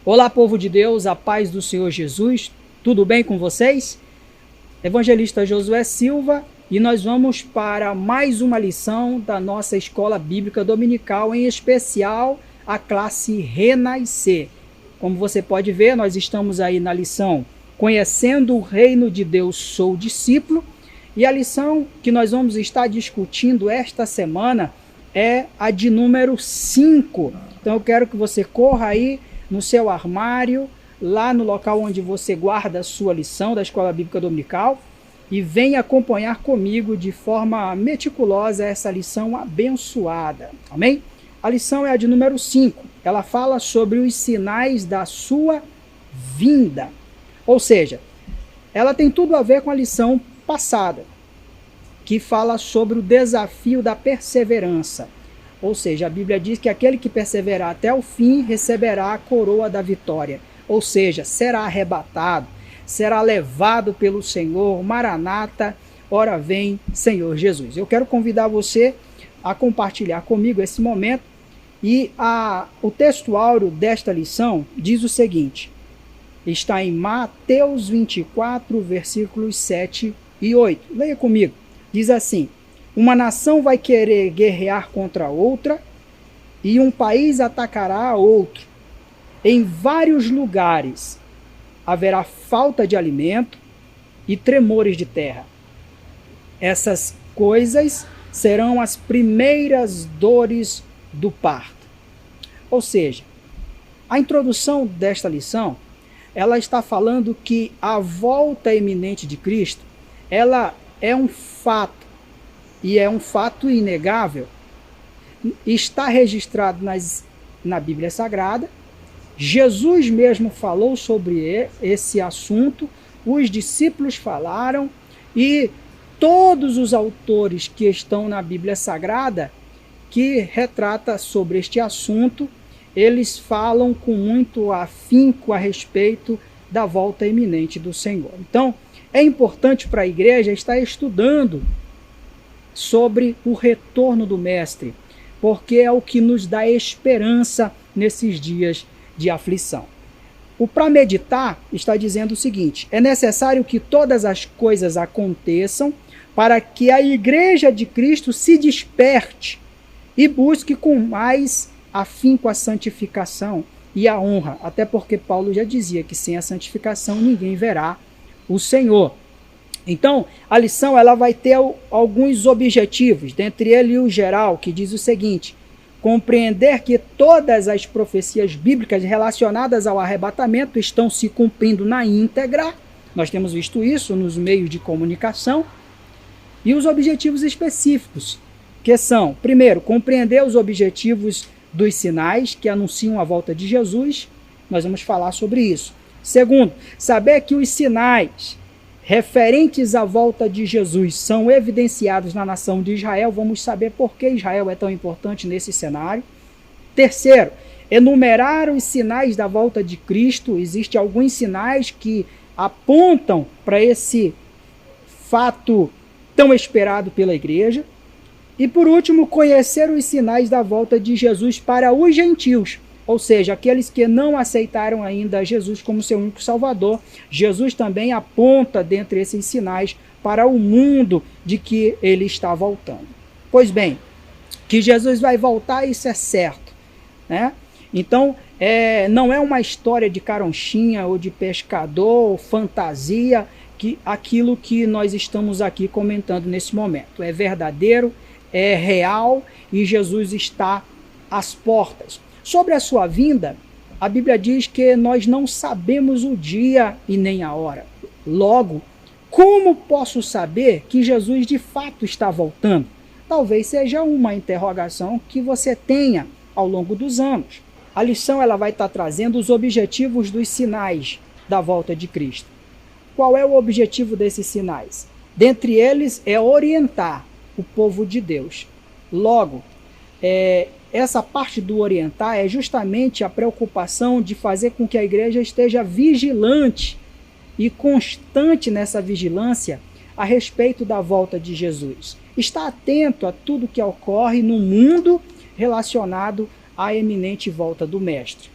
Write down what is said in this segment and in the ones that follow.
Olá, povo de Deus, a paz do Senhor Jesus, tudo bem com vocês? Evangelista Josué Silva, e nós vamos para mais uma lição da nossa Escola Bíblica Dominical, em especial a classe Renascer. Como você pode ver, nós estamos aí na lição Conhecendo o Reino de Deus, Sou Discípulo, e a lição que nós vamos estar discutindo esta semana é a de número 5. Então eu quero que você corra aí no seu armário, lá no local onde você guarda a sua lição da Escola Bíblica Dominical, e venha acompanhar comigo de forma meticulosa essa lição abençoada. Amém? A lição é a de número 5. Ela fala sobre os sinais da sua vinda. Ou seja, ela tem tudo a ver com a lição passada, que fala sobre o desafio da perseverança. Ou seja, a Bíblia diz que aquele que perseverar até o fim receberá a coroa da vitória. Ou seja, será arrebatado, será levado pelo Senhor. Maranata, ora vem, Senhor Jesus. Eu quero convidar você a compartilhar comigo esse momento. E o texto áureo desta lição diz o seguinte. Está em Mateus 24, versículos 7 e 8. Leia comigo. Diz assim: uma nação vai querer guerrear contra outra e um país atacará a outro. Em vários lugares haverá falta de alimento e tremores de terra. Essas coisas serão as primeiras dores do parto. Ou seja, a introdução desta lição, ela está falando que a volta iminente de Cristo, ela é um fato. E é um fato inegável, está registrado na Bíblia Sagrada. Jesus mesmo falou sobre esse assunto, os discípulos falaram, e todos os autores que estão na Bíblia Sagrada, que retrata sobre este assunto, eles falam com muito afinco a respeito da volta iminente do Senhor. Então, é importante para a igreja estar estudando sobre o retorno do Mestre, porque é o que nos dá esperança nesses dias de aflição. O para meditar está dizendo o seguinte: é necessário que todas as coisas aconteçam para que a igreja de Cristo se desperte e busque com mais afinco a santificação e a honra, até porque Paulo já dizia que sem a santificação ninguém verá o Senhor. Então, a lição ela vai ter alguns objetivos, dentre eles o geral, que diz o seguinte: compreender que todas as profecias bíblicas relacionadas ao arrebatamento estão se cumprindo na íntegra. Nós temos visto isso nos meios de comunicação. E os objetivos específicos, que são, primeiro, compreender os objetivos dos sinais que anunciam a volta de Jesus. Nós vamos falar sobre isso. Segundo, saber que os sinais referentes à volta de Jesus são evidenciados na nação de Israel. Vamos saber por que Israel é tão importante nesse cenário. Terceiro, enumerar os sinais da volta de Cristo. Existem alguns sinais que apontam para esse fato tão esperado pela igreja. E por último, conhecer os sinais da volta de Jesus para os gentios. Ou seja, aqueles que não aceitaram ainda Jesus como seu único Salvador. Jesus também aponta dentre esses sinais para o mundo de que ele está voltando. Pois bem, que Jesus vai voltar, isso é certo, né? Então, não é uma história de caronchinha ou de pescador, ou fantasia, aquilo que nós estamos aqui comentando nesse momento. É verdadeiro, é real e Jesus está às portas. Sobre a sua vinda, a Bíblia diz que nós não sabemos o dia e nem a hora. Logo, como posso saber que Jesus de fato está voltando? Talvez seja uma interrogação que você tenha ao longo dos anos. A lição ela vai estar trazendo os objetivos dos sinais da volta de Cristo. Qual é o objetivo desses sinais? Dentre eles é orientar o povo de Deus. Logo, essa parte do orientar é justamente a preocupação de fazer com que a igreja esteja vigilante e constante nessa vigilância a respeito da volta de Jesus. Está atento a tudo que ocorre no mundo relacionado à eminente volta do Mestre.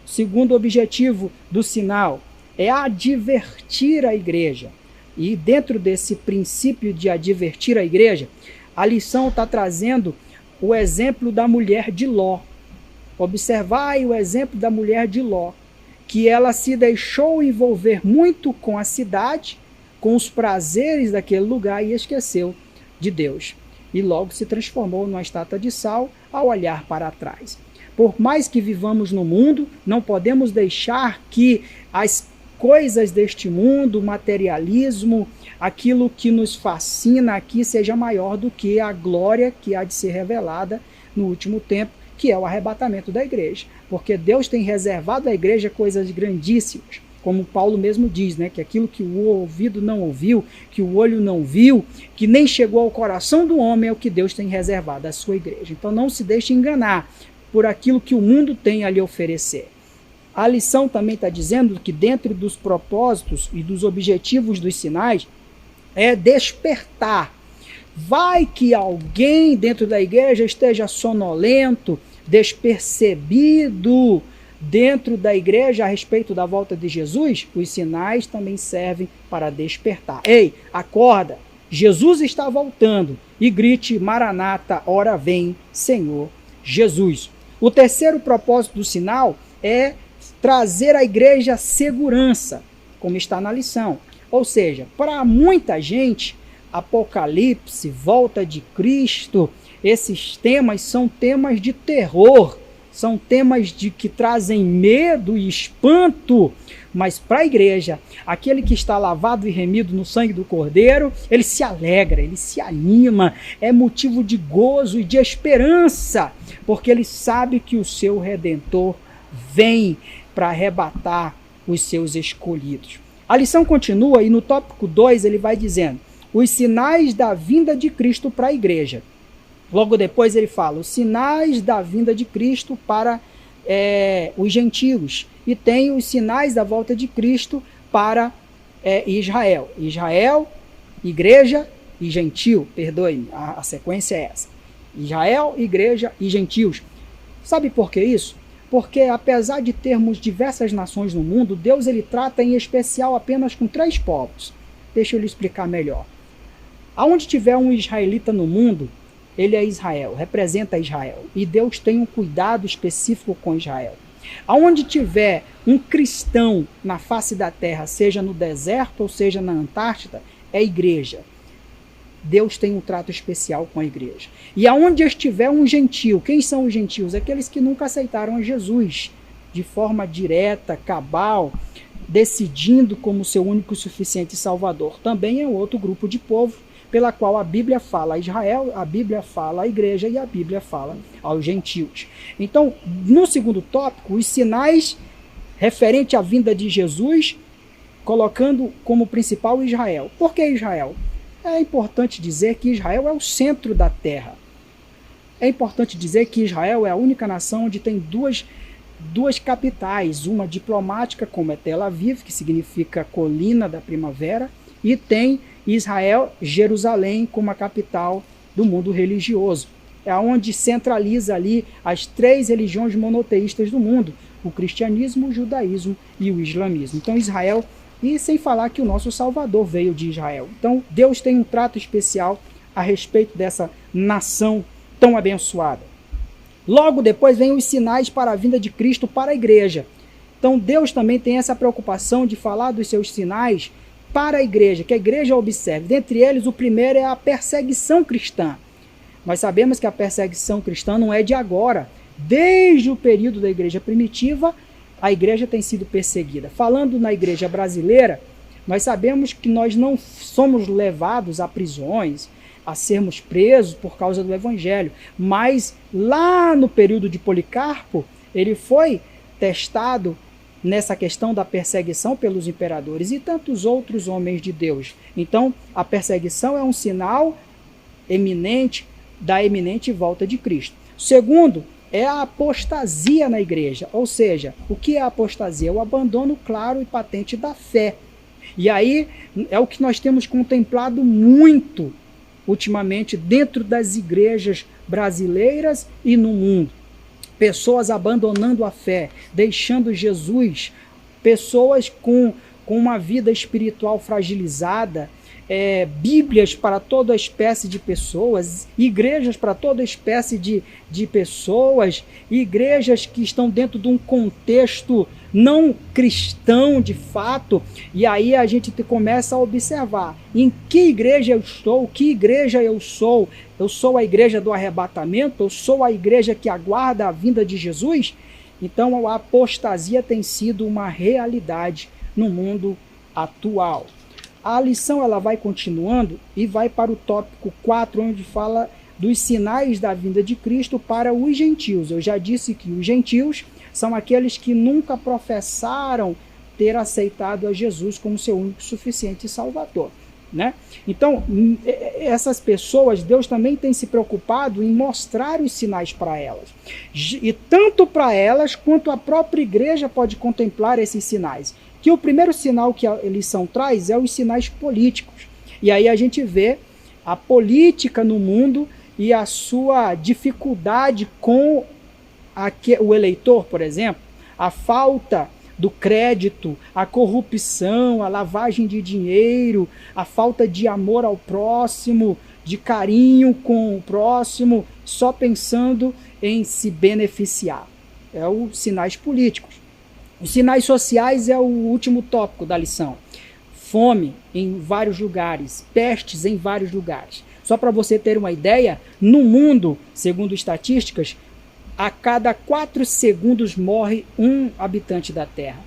O segundo objetivo do sinal é advertir a igreja. E dentro desse princípio de advertir a igreja, a lição está trazendo o exemplo da mulher de Ló. Observai o exemplo da mulher de Ló, que ela se deixou envolver muito com a cidade, com os prazeres daquele lugar e esqueceu de Deus. E logo se transformou numa estátua de sal ao olhar para trás. Por mais que vivamos no mundo, não podemos deixar que as coisas deste mundo, o materialismo, aquilo que nos fascina aqui seja maior do que a glória que há de ser revelada no último tempo, que é o arrebatamento da igreja. Porque Deus tem reservado à igreja coisas grandíssimas. Como Paulo mesmo diz, né, que aquilo que o ouvido não ouviu, que o olho não viu, que nem chegou ao coração do homem é o que Deus tem reservado à sua igreja. Então não se deixe enganar por aquilo que o mundo tem a lhe oferecer. A lição também está dizendo que dentro dos propósitos e dos objetivos dos sinais é despertar. Vai que alguém dentro da igreja esteja sonolento, despercebido dentro da igreja a respeito da volta de Jesus, os sinais também servem para despertar. Ei, acorda, Jesus está voltando, e grite: Maranata, ora vem, Senhor Jesus. O terceiro propósito do sinal é trazer à igreja segurança, como está na lição. Ou seja, para muita gente, Apocalipse, volta de Cristo, esses temas são temas de terror, são temas que trazem medo e espanto, mas para a igreja, aquele que está lavado e remido no sangue do Cordeiro, ele se alegra, ele se anima, é motivo de gozo e de esperança, porque ele sabe que o seu Redentor vem para arrebatar os seus escolhidos. A lição continua e no tópico 2 ele vai dizendo: os sinais da vinda de Cristo para a igreja. Logo depois ele fala os sinais da vinda de Cristo para os gentios. E tem os sinais da volta de Cristo para Israel. Israel, igreja e gentil. Perdoe-me, a sequência é essa. Israel, igreja e gentios. Sabe por que isso? Porque apesar de termos diversas nações no mundo, Deus ele trata em especial apenas com 3 povos. Deixa eu lhe explicar melhor. Aonde tiver um israelita no mundo, ele é Israel, representa Israel. E Deus tem um cuidado específico com Israel. Aonde tiver um cristão na face da terra, seja no deserto ou seja na Antártida, é igreja. Deus tem um trato especial com a igreja. E aonde estiver um gentil, quem são os gentios? Aqueles que nunca aceitaram a Jesus de forma direta, cabal, decidindo como seu único e suficiente Salvador. Também é outro grupo de povo pela qual a Bíblia fala a Israel, a Bíblia fala a igreja e a Bíblia fala aos gentios. Então, no segundo tópico, os sinais referentes à vinda de Jesus, colocando como principal Israel. Por que Israel? É importante dizer que Israel é o centro da terra. É importante dizer que Israel é a única nação onde tem duas capitais, uma diplomática, como é Tel Aviv, que significa colina da primavera, e tem Israel, Jerusalém, como a capital do mundo religioso. É onde centraliza ali as 3 religiões monoteístas do mundo, o cristianismo, o judaísmo e o islamismo. Então Israel, e sem falar que o nosso Salvador veio de Israel. Então Deus tem um trato especial a respeito dessa nação tão abençoada. Logo depois vem os sinais para a vinda de Cristo para a igreja. Então Deus também tem essa preocupação de falar dos seus sinais para a igreja, que a igreja observe. Dentre eles, o primeiro é a perseguição cristã. Nós sabemos que a perseguição cristã não é de agora. Desde o período da igreja primitiva, a igreja tem sido perseguida. Falando na igreja brasileira, nós sabemos que nós não somos levados a prisões, a sermos presos por causa do evangelho. Mas lá no período de Policarpo, ele foi testado nessa questão da perseguição pelos imperadores e tantos outros homens de Deus. Então, a perseguição é um sinal eminente da eminente volta de Cristo. Segundo, é a apostasia na igreja. Ou seja, o que é a apostasia? É o abandono claro e patente da fé. E aí é o que nós temos contemplado muito ultimamente dentro das igrejas brasileiras e no mundo. Pessoas abandonando a fé, deixando Jesus, pessoas com uma vida espiritual fragilizada, Bíblias para toda espécie de pessoas, igrejas para toda espécie de pessoas, igrejas que estão dentro de um contexto não cristão de fato, e aí a gente começa a observar em que igreja eu estou, que igreja eu sou a igreja do arrebatamento, eu sou a igreja que aguarda a vinda de Jesus. Então a apostasia tem sido uma realidade no mundo atual. A lição ela vai continuando e vai para o tópico 4, onde fala dos sinais da vinda de Cristo para os gentios. Eu já disse que os gentios são aqueles que nunca professaram ter aceitado a Jesus como seu único, suficiente Salvador, né? Então, essas pessoas, Deus também tem se preocupado em mostrar os sinais para elas. E tanto para elas, quanto a própria igreja pode contemplar esses sinais. Que o primeiro sinal que a lição traz é os sinais políticos. E aí a gente vê a política no mundo e a sua dificuldade com o eleitor, por exemplo, a falta do crédito, a corrupção, a lavagem de dinheiro, a falta de amor ao próximo, de carinho com o próximo, só pensando em se beneficiar. É os sinais políticos. Os sinais sociais é o último tópico da lição. Fome em vários lugares, pestes em vários lugares. Só para você ter uma ideia, no mundo, segundo estatísticas, a cada 4 segundos morre um habitante da Terra.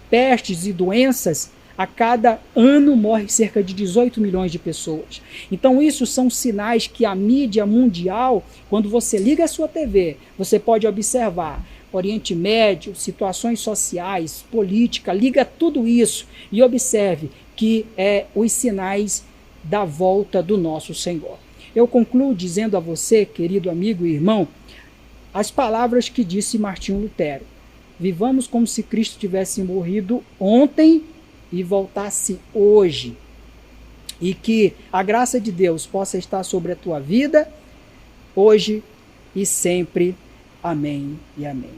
Pestes e doenças, a cada ano morre cerca de 18 milhões de pessoas. Então isso são sinais que a mídia mundial, quando você liga a sua TV, você pode observar Oriente Médio, situações sociais, política, liga tudo isso e observe que os sinais da volta do nosso Senhor. Eu concluo dizendo a você, querido amigo e irmão, as palavras que disse Martinho Lutero. Vivamos como se Cristo tivesse morrido ontem e voltasse hoje. E que a graça de Deus possa estar sobre a tua vida, hoje e sempre. Amém e amém.